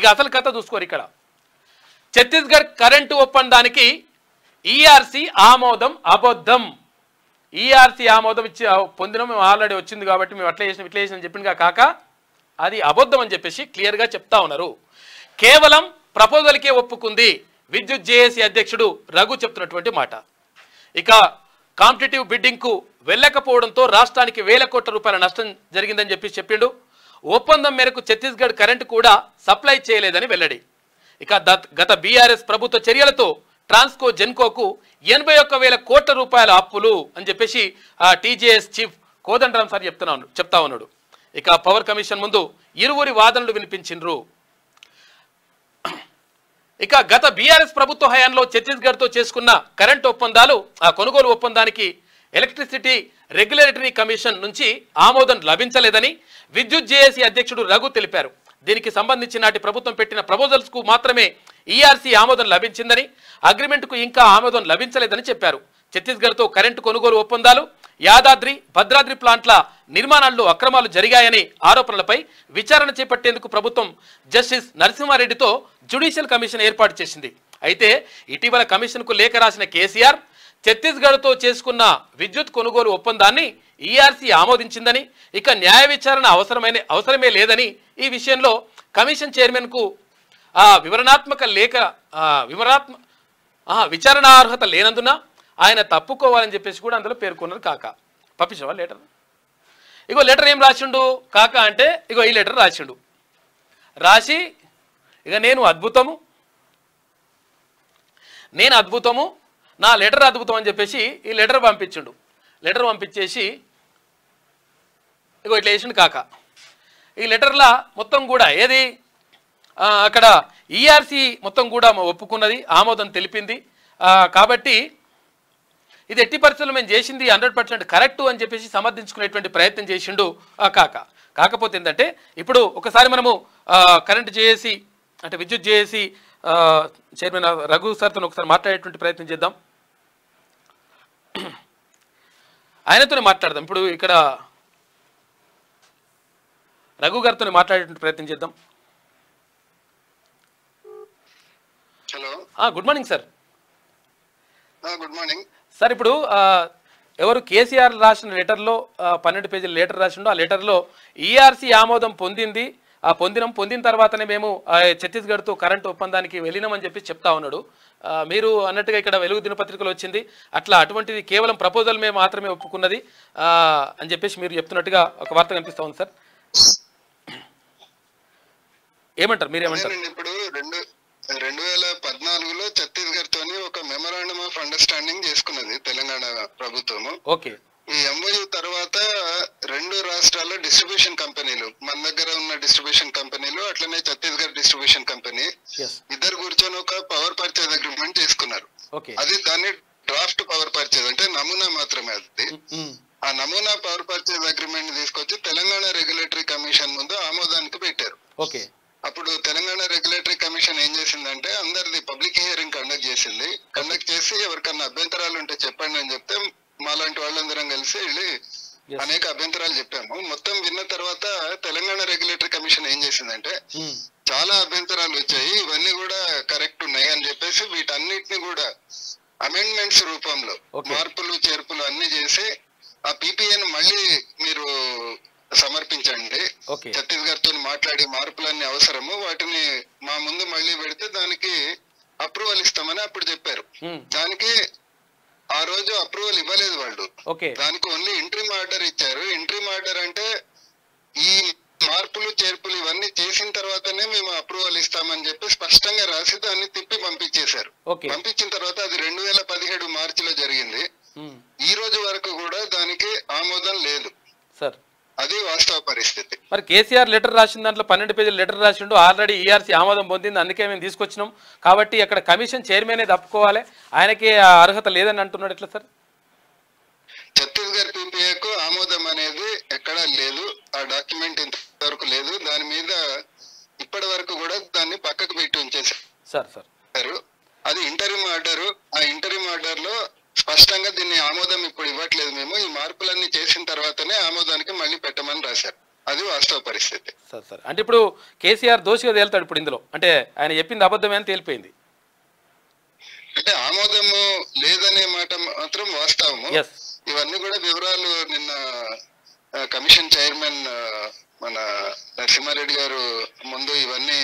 ఇక అసలు కథ చూసుకోరు. ఇక్కడ ఛత్తీస్గఢ్ కరెంటు ఒప్పందానికి ఈఆర్సీ ఆమోదం అబద్ధం. ఈఆర్సీ ఆమోదం ఇచ్చి పొందిన మేము ఆల్రెడీ వచ్చింది కాబట్టి మేము అట్లా చేసినాం ఇట్లా చేసినాం చెప్పిందిగా కాక అది అబద్ధం అని చెప్పేసి క్లియర్గా చెప్తా ఉన్నారు. కేవలం ప్రపోజల్కే ఒప్పుకుంది విద్యుత్ జేఏసీ అధ్యక్షుడు రఘు చెప్తున్నటువంటి మాట. ఇక కాంపిటేటివ్ బిడ్డింగ్కు వెళ్ళకపోవడంతో రాష్ట్రానికి వేల కోట్ల రూపాయల నష్టం జరిగిందని చెప్పి చెప్పిండు. ఒప్పందం మేరకు ఛత్తీస్గఢ్ కరెంటు కూడా సప్లై చేయలేదని వెల్లడి. ఇక గత బీఆర్ఎస్ ప్రభుత్వ చర్యలతో ట్రాన్స్కో జెన్కోకు 81,000 కోట్ల రూపాయల అప్పులు అని చెప్పేసి టీజేఎస్ చీఫ్ కోదండరాం సార్ చెప్తా ఉన్నాడు. ఇక పవర్ కమిషన్ ముందు ఇరువురి వాదనలు వినిపించిండ్రు. ఇక గత బీఆర్ఎస్ ప్రభుత్వ హయాంలో ఛత్తీస్గఢ్తో చేసుకున్న కరెంటు ఒప్పందాలు కొనుగోలు ఒప్పందానికి ఎలక్ట్రిసిటీ రెగ్యులేటరీ కమిషన్ నుంచి ఆమోదం లభించలేదని విద్యుత్ జేఏసీ అధ్యక్షుడు రఘు తెలిపారు. దీనికి సంబంధించి నాటి ప్రభుత్వం పెట్టిన ప్రపోజల్స్కు మాత్రమే ఈఆర్సీ ఆమోదం లభించిందని, అగ్రిమెంట్కు ఇంకా ఆమోదం లభించలేదని చెప్పారు. ఛత్తీస్గఢ్తో కరెంటు కొనుగోలు ఒప్పందాలు, యాదాద్రి భద్రాద్రి ప్లాంట్ల నిర్మాణాల్లో అక్రమాలు జరిగాయనే ఆరోపణలపై విచారణ చేపట్టేందుకు ప్రభుత్వం జస్టిస్ నరసింహారెడ్డితో జ్యుడిషియల్ కమిషన్ ఏర్పాటు చేసింది. అయితే ఇటీవల కమిషన్కు లేఖ రాసిన కేసీఆర్ ఛత్తీస్గఢ్తో చేసుకున్న విద్యుత్ కొనుగోలు ఒప్పందాన్ని ఈఆర్సీ ఆమోదించిందని, ఇక న్యాయ విచారణ అవసరమే లేదని, ఈ విషయంలో కమిషన్ చైర్మన్కు విచారణార్హత లేనందున ఆయన తప్పుకోవాలని చెప్పేసి కూడా అందులో పేర్కొన్నారు. కాక పంపించవా లెటర్? ఇగో లెటర్ ఏం రాసిండు కాక అంటే ఇగో ఈ లెటర్ రాసిండు. రాసి ఇక నేను అద్భుతము నా లెటర్ అద్భుతం అని చెప్పేసి ఈ లెటర్ పంపించిండు. లెటర్ పంపించేసి ఇగో ఇట్లా వేసిండు కాక. ఈ లెటర్లా మొత్తం కూడా ఏది అక్కడ ఈఆర్సీ మొత్తం కూడా ఒప్పుకున్నది, ఆమోదం తెలిపింది. కాబట్టి ఇది ఎట్టి పరిస్థితుల్లో మేము చేసింది 100% కరెక్టు అని చెప్పేసి సమర్థించుకునేటువంటి ప్రయత్నం చేసిండు కాక. కాకపోతే ఏంటంటే ఇప్పుడు ఒకసారి మనము కరెంట్ జేఏసీ అంటే విద్యుత్ జేఏసీ చైర్మన్ రఘు సార్తో ఒకసారి మాట్లాడేటువంటి ప్రయత్నం చేద్దాం. ఆయనతోనే మాట్లాడదాం. ఇప్పుడు ఇక్కడ రఘు గారితో మాట్లాడేటువంటి ప్రయత్నం చేద్దాం. Hello, good morning sir. Good morning sir. ఇప్పుడు ఎవరు కేసీఆర్ రాసిన లెటర్లో 12 పేజీల లెటర్ రాసిండో ఆ లెటర్లో ఈఆర్సీ ఆమోదం పొందింది, పొందిన తర్వాతనే మేము ఛత్తీస్గఢ్తో కరెంటు ఒప్పందానికి వెళ్ళినామని చెప్పి చెప్తా ఉన్నాడు. మీరు అన్నట్టుగా ఇక్కడ వెలుగు దినపత్రికలో వచ్చింది అట్లా అటువంటిది కేవలం ప్రపోజల్ మేము మాత్రమే ఒప్పుకున్నది అని చెప్పేసి మీరు చెప్తున్నట్టుగా ఒక వార్త కనిపిస్తా ఉంది సార్. ఏమంటారు, మీరేమంటారు? ఇప్పుడు 2014లో ఛత్తీస్గఢ్ తోని ఒక మెమరాండమ్ ఆఫ్ అండర్స్టాండింగ్ చేసుకున్నది తెలంగాణ ప్రభుత్వము. ఓకే. ఈ ఎంఓయూ తర్వాత 2 రాష్ట్రాల్లో డిస్ట్రిబ్యూషన్ కంపెనీలు, మన దగ్గర ఉన్న డిస్ట్రిబ్యూషన్ కంపెనీలు అట్లనే ఛత్తీస్గఢ్ డిస్ట్రిబ్యూషన్ కంపెనీ ఇద్దరు కూర్చొని ఒక పవర్ పర్చేజ్ అగ్రిమెంట్ చేసుకున్నారు. అది దాన్ని డ్రాఫ్ట్ పవర్ పర్చేజ్ అంటే నమూనా మాత్రమే. అది ఆ నమూనా పవర్ పర్చేజ్ అగ్రిమెంట్ తీసుకొచ్చి తెలంగాణ రెగ్యులేటరీ కమిషన్ ముందు ఆమోదానికి పెట్టారు. అప్పుడు తెలంగాణ రెగ్యులేటరీ కమిషన్ ఏం చేసిందంటే అందరిది పబ్లిక్ హియరింగ్ కండక్ట్ చేసి ఎవరికన్నా అభ్యంతరాలు ఉంటే చెప్పండి అని చెప్తే మాలాంటి వాళ్ళందరం కలిసి వెళ్ళి అనేక అభ్యంతరాలు చెప్పాము. మొత్తం విన్న తర్వాత తెలంగాణ రెగ్యులేటరీ కమిషన్ ఏం చేసిందంటే చాలా అభ్యంతరాలు వచ్చాయి, ఇవన్నీ కూడా కరెక్ట్ ఉన్నాయి అని చెప్పేసి వీటన్నిటిని కూడా అమెండ్మెంట్స్ రూపంలో మార్పులు చేర్పులు అన్ని చేసి ఆ పీపీఏను మళ్ళీ మీరు సమర్పించండి, ఛత్తీస్గఢ్ తో మాట్లాడి మార్పులన్నీ అవసరము, వాటిని మా ముందు మళ్ళీ పెడితే దానికి అప్రూవల్ ఇస్తామని అప్పుడు చెప్పారు. దానికి ఆ రోజు అప్రూవల్ ఇవ్వలేదు వాళ్ళు. దానికి ఓన్లీ ఇంట్రీమ్ ఆర్డర్ ఇచ్చారు. ఇంట్రీమ్ ఆర్డర్ అంటే ఈ మార్పులు చేర్పులు ఇవన్నీ చేసిన తర్వాతనే మేము అప్రూవల్ ఇస్తామని చెప్పి స్పష్టంగా రాసి దాన్ని తిప్పి పంపించేశారు. పంపించిన తర్వాత అది 2017 మార్చిలో జరిగింది. ఈ రోజు వరకు కూడా దానికి ఆమోదం లేదు సార్. అది వాస్తవ పరిస్థితి. మరి కేసీఆర్ లెటర్ రాసిన దాంట్లో 12 పేజీల లెటర్ రాసిండు, ఆల్రెడీ ఈఆర్సీ ఆమోదం పొందింది, అందుకే మేము తీసుకొచ్చినాం కాబట్టి అక్కడ కమిషన్ చైర్మనే తప్పుకోవాలి, ఆయనకి అర్హత లేదని అంటున్నాడు. ఎట్లా సార్? ఛత్తీస్గఢ్ పీపీఏకు ఆమోదం అనేది ఎక్కడా లేదు, ఆ డాక్యుమెంట్ ఇంతవరకు లేదు. దాని మీద ఇప్పటి వరకు కూడా దాన్ని పక్కకు పెట్టి ఉంచేసారు సార్. అది ఇంటరిమ్ ఆర్డర్. ఆ ఇంటరిమ్ ఆర్డర్ లో స్పష్టంగా దీన్ని ఆమోదం ఇప్పుడు ఇవ్వట్లేదు, మేము ఈ మార్పులన్నీ చేసిన తర్వాతనే ఆమోదానికి మళ్ళీ పెట్టమని రాశారు. అది వాస్తవ పరిస్థితి. సార్ అంటే ఇప్పుడు కేసీఆర్ దోషిగా తేలుతాడు ఇప్పుడు ఇందులో, అంటే ఆయన చెప్పింది అబద్ధమే అని తేలిపోయింది. అంటే ఆమోదము లేదనే మాట మాత్రం వాస్తవము. ఇవన్నీ కూడా వివరాలు నిన్న కమిషన్ చైర్మన్ మన నరసింహారెడ్డి గారు ముందు ఇవన్నీ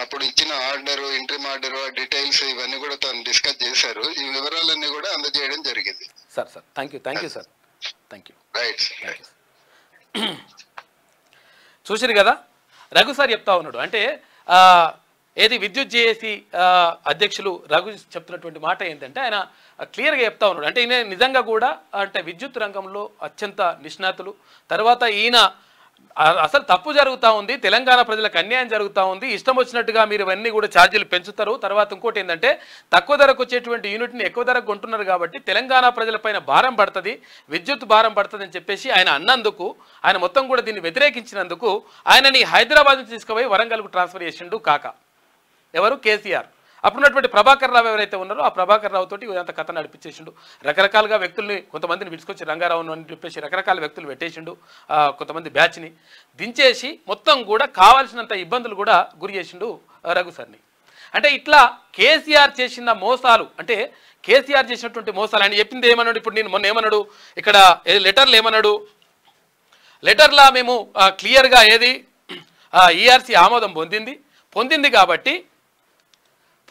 అప్పుడు ఇచ్చిన ఆర్డర్, ఇంట్రీమ్ ఆర్డర్, డీటెయిల్స్ ఇవన్నీ కూడా తను డిస్కస్ చేశారు. ఈ వివరాలన్నీ కూడా అందజేయడం జరిగింది. Sir thank you sir, thank you. Right. చూసారు కదా రఘు సార్ చెప్తా ఉన్నాడు. అంటే ఏది విద్యుత్ జేఏసీ అధ్యక్షులు రఘు చెప్తున్నటువంటి మాట ఏంటంటే ఆయన క్లియర్గా చెప్తా ఉన్నాడు. అంటే ఈయన నిజంగా కూడా అంటే విద్యుత్ రంగంలో అత్యంత నిష్ణాతులు. తర్వాత ఈయన అసలు తప్పు జరుగుతూ ఉంది, తెలంగాణ ప్రజలకు అన్యాయం జరుగుతూ ఉంది, ఇష్టం వచ్చినట్టుగా మీరు ఇవన్నీ కూడా ఛార్జీలు పెంచుతారు. తర్వాత ఇంకోటి ఏంటంటే తక్కువ ధరకు వచ్చేటువంటి యూనిట్ని ఎక్కువ ధరకు కొంటున్నారు కాబట్టి తెలంగాణ ప్రజలపైన భారం పడుతుంది, విద్యుత్ భారం పడుతుంది అని చెప్పేసి ఆయన అన్నందుకు, ఆయన మొత్తం కూడా దీన్ని వ్యతిరేకించినందుకు ఆయనని హైదరాబాద్ నుంచి తీసుకుపోయి వరంగల్కు ట్రాన్స్ఫర్ చేసిండు కాక ఎవరు? కేసీఆర్. అప్పుడున్నటువంటి ప్రభాకర్ రావు ఎవరైతే ఉన్నారో ఆ ప్రభాకర్ రావు తోటి ఇదంతా కథ నడిపించేసిండు. రకరకాలుగా వ్యక్తుల్ని కొంతమందిని విడుచుకొచ్చి రంగారావు అని చెప్పేసి రకరకాల వ్యక్తులు పెట్టేసిండు. కొంతమంది బ్యాచ్ని దించేసి మొత్తం కూడా కావాల్సినంత ఇబ్బందులు కూడా గురి చేసిండు రఘు సార్ని. అంటే ఇట్లా కేసీఆర్ చేసిన మోసాలు, అంటే కేసీఆర్ చేసినటువంటి మోసాలు ఆయన చెప్పింది ఏమన్నాడు? ఇప్పుడు నేను మొన్న ఏమన్నాడు ఇక్కడ లెటర్లు ఏమన్నాడు? లెటర్లా మేము క్లియర్గా ఏది ఈఆర్సీ ఆమోదం పొందింది కాబట్టి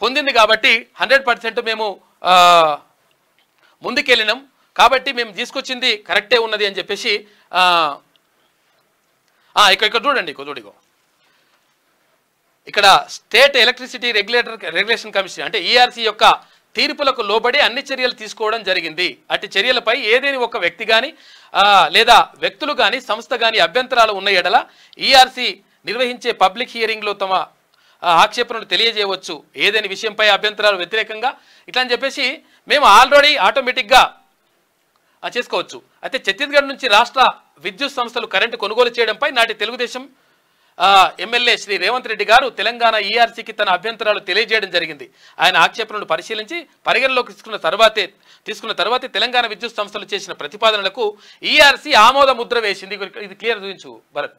100% మేము ముందుకెళ్ళినాం కాబట్టి మేము తీసుకొచ్చింది కరెక్టే ఉన్నది అని చెప్పేసి ఇక్కడ చూడండి, ఇక్కడ స్టేట్ ఎలక్ట్రిసిటీ రెగ్యులేషన్ కమిషన్ అంటే ఈఆర్సీ యొక్క తీర్పులకు లోబడి అన్ని చర్యలు తీసుకోవడం జరిగింది. అట్టి చర్యలపై ఏదేని ఒక వ్యక్తి కానీ లేదా వ్యక్తులు కానీ సంస్థ కానీ అభ్యంతరాలు ఉన్న ఎడల ఈఆర్సీ నిర్వహించే పబ్లిక్ హియరింగ్లో తమ ఆక్షేపణలు తెలియజేయవచ్చు. ఏదైనా విషయంపై అభ్యంతరాలు వ్యతిరేకంగా ఇట్లా అని చెప్పేసి మేము ఆల్రెడీ ఆటోమేటిక్గా చేసుకోవచ్చు. అయితే ఛత్తీస్గఢ్ నుంచి రాష్ట్ర విద్యుత్ సంస్థలు కరెంటు కొనుగోలు చేయడంపై నాటి తెలుగుదేశం ఎమ్మెల్యే శ్రీ రేవంత్ రెడ్డి గారు తెలంగాణ ఈఆర్సీకి తన అభ్యంతరాలు తెలియజేయడం జరిగింది. ఆయన ఆక్షేపణలు పరిశీలించి పరిగణలోకి తీసుకున్న తర్వాతే తెలంగాణ విద్యుత్ సంస్థలు చేసిన ప్రతిపాదనలకు ఈఆర్సీ ఆమోద ముద్ర వేసింది. ఇది క్లియర్ చూపించు భరత్.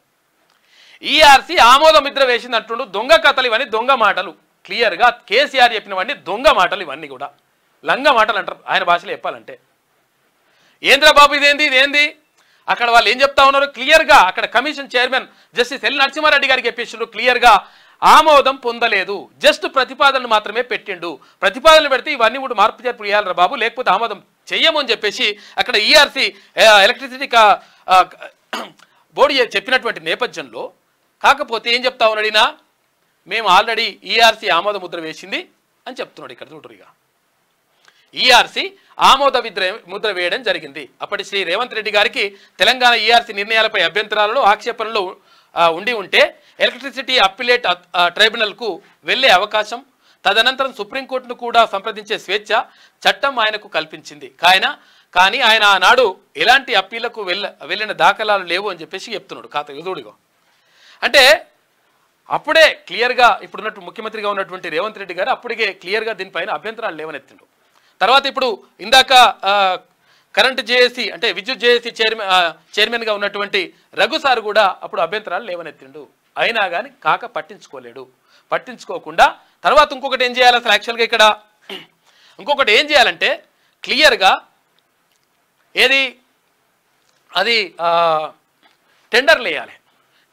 ఈఆర్సీ ఆమోద ముద్ర వేసింది అంటుండు. దొంగ కథలు ఇవన్నీ, దొంగ మాటలు. క్లియర్గా కేసీఆర్ చెప్పినవన్నీ దొంగ మాటలు, ఇవన్నీ కూడా లంగ మాటలు అంటారు ఆయన భాషలో చెప్పాలంటే. ఏంద్రబాబు ఇదేంది అక్కడ వాళ్ళు ఏం చెప్తా ఉన్నారు క్లియర్గా? అక్కడ commission chairman justice L Narasimha Reddy గారికి చెప్పేసిండు క్లియర్గా ఆమోదం పొందలేదు, జస్ట్ ప్రతిపాదనలు మాత్రమే పెట్టిండు. ప్రతిపాదనలు పెడితే ఇవన్నీ కూడా మార్పు చేర్పు చేయాలరా బాబు, లేకపోతే ఆమోదం చెయ్యము అని చెప్పేసి అక్కడ ఈఆర్సీ ఎలక్ట్రిసిటీ బోర్డు చెప్పినటువంటి నేపథ్యంలో కాకపోతే ఏం చెప్తా ఉన్నాడినా మేము ఆల్రెడీ ఈఆర్సీ ఆమోద ముద్ర వేసింది అని చెప్తున్నాడు. ఇక్కడ చూడరుగా ఈఆర్సీ ఆమోద ముద్ర వేయడం జరిగింది. అప్పటి శ్రీ రేవంత్ రెడ్డి గారికి తెలంగాణ ఈఆర్సీ నిర్ణయాలపై అభ్యంతరాలలో ఆక్షేపణలు ఉంటే ఎలక్ట్రిసిటీ అప్పిలేట్ ట్రైబ్యునల్కు వెళ్లే అవకాశం, తదనంతరం సుప్రీంకోర్టును కూడా సంప్రదించే స్వేచ్ఛ చట్టం ఆయనకు కల్పించింది. కానీ ఆయన ఆనాడు ఎలాంటి అప్పీలకు వెళ్ళిన దాఖలాలు లేవు అని చెప్పేసి చెప్తున్నాడు. ఎదురుడిగా అంటే అప్పుడే క్లియర్గా ఇప్పుడున్నట్టు ముఖ్యమంత్రిగా ఉన్నటువంటి రేవంత్ రెడ్డి గారు అప్పటికే క్లియర్గా దీనిపైన అభ్యంతరాలు లేవనెత్తిండు. తర్వాత ఇప్పుడు ఇందాక కరెంట్ జేఏసీ అంటే విద్యుత్ జేఏసీ చైర్మన్గా ఉన్నటువంటి రఘు సార్ కూడా అప్పుడు అభ్యంతరాలు లేవనెత్తిండు. అయినా కానీ పట్టించుకోకుండా తర్వాత ఇంకొకటి ఏం చేయాలి అసలు యాక్చువల్గా ఇక్కడ ఇంకొకటి ఏం చేయాలంటే క్లియర్గా ఏది అది టెండర్లు వేయాలి,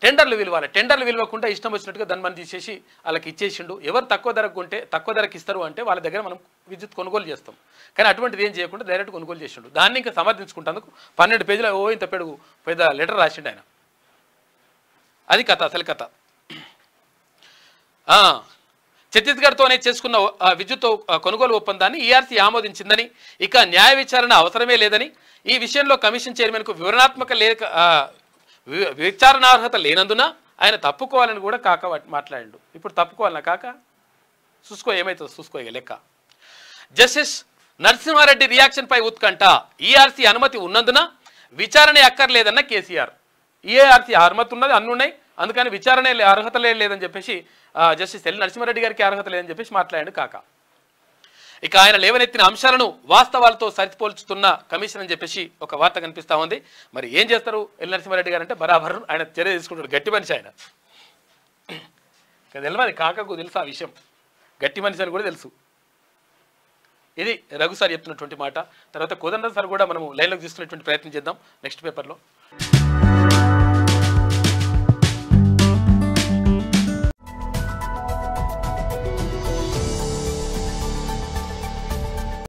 టెండర్లు విలువాలి. టెండర్లు విలువకుండా ఇష్టం వచ్చినట్టుగా దాన్ని తీసేసి వాళ్ళకి ఇచ్చేసిండు. ఎవరు తక్కువ ధరకు కొంటే తక్కువ ధరకు ఇస్తారు అంటే వాళ్ళ దగ్గర మనం విద్యుత్ కొనుగోలు చేస్తాం. కానీ అటువంటిది ఏం చేయకుండా డైరెక్ట్ కొనుగోలు చేసిండు. దాన్ని ఇంకా సమర్థించుకుంటేందుకు 12 పేజీల ఇంత పెద్ద లెటర్ రాసిండు ఆయన. అది కథ, అసలు కథ. ఛత్తీస్గఢ్తోనే చేసుకున్న విద్యుత్ కొనుగోలు ఒప్పందాన్ని ఈఆర్సీ ఆమోదించిందని, ఇక న్యాయ విచారణ అవసరమే లేదని, ఈ విషయంలో కమిషన్ చైర్మన్కు విచారణార్హత లేనందున ఆయన తప్పుకోవాలని కూడా కాక మాట్లాడిండు. ఇప్పుడు తప్పుకోవాలన్నా కాక ఏమైతుందో చూసుకో లెక్క. జస్టిస్ నరసింహారెడ్డి రియాక్షన్ పై ఉత్కంఠ, ఈఆర్సీ అనుమతి ఉన్నందున విచారణ అక్కర్లేదన్న కేసీఆర్. ఈఆర్సీ అనుమతి ఉన్నది, అన్ని ఉన్నాయి, అందుకని విచారణ అర్హత లేదని చెప్పేసి జస్టిస్ ఎల్ నరసింహారెడ్డి గారికి అర్హత లేదని చెప్పేసి మాట్లాడాడు కాక. ఇక ఆయన లేవనెత్తిన అంశాలను వాస్తవాలతో సరిపోల్చుతున్న కమిషన్ అని చెప్పేసి ఒక వార్త కనిపిస్తూ ఉంది. మరి ఏం చేస్తారు ఎల్ నరసింహారెడ్డి గారు అంటే బరాబర్ ఆయన చర్య తీసుకుంటాడు. గట్టి మనిషి ఆయన. తెలియదు కాకకు తెలుసు ఆ విషయం, గట్టి మనిషి అని కూడా తెలుసు. ఇది రఘు సార్ చెప్తున్నటువంటి మాట. తర్వాత కోదండ సార్ కూడా మనము లైన్లోకి తీసుకునేటువంటి ప్రయత్నం చేద్దాం నెక్స్ట్ పేపర్లో.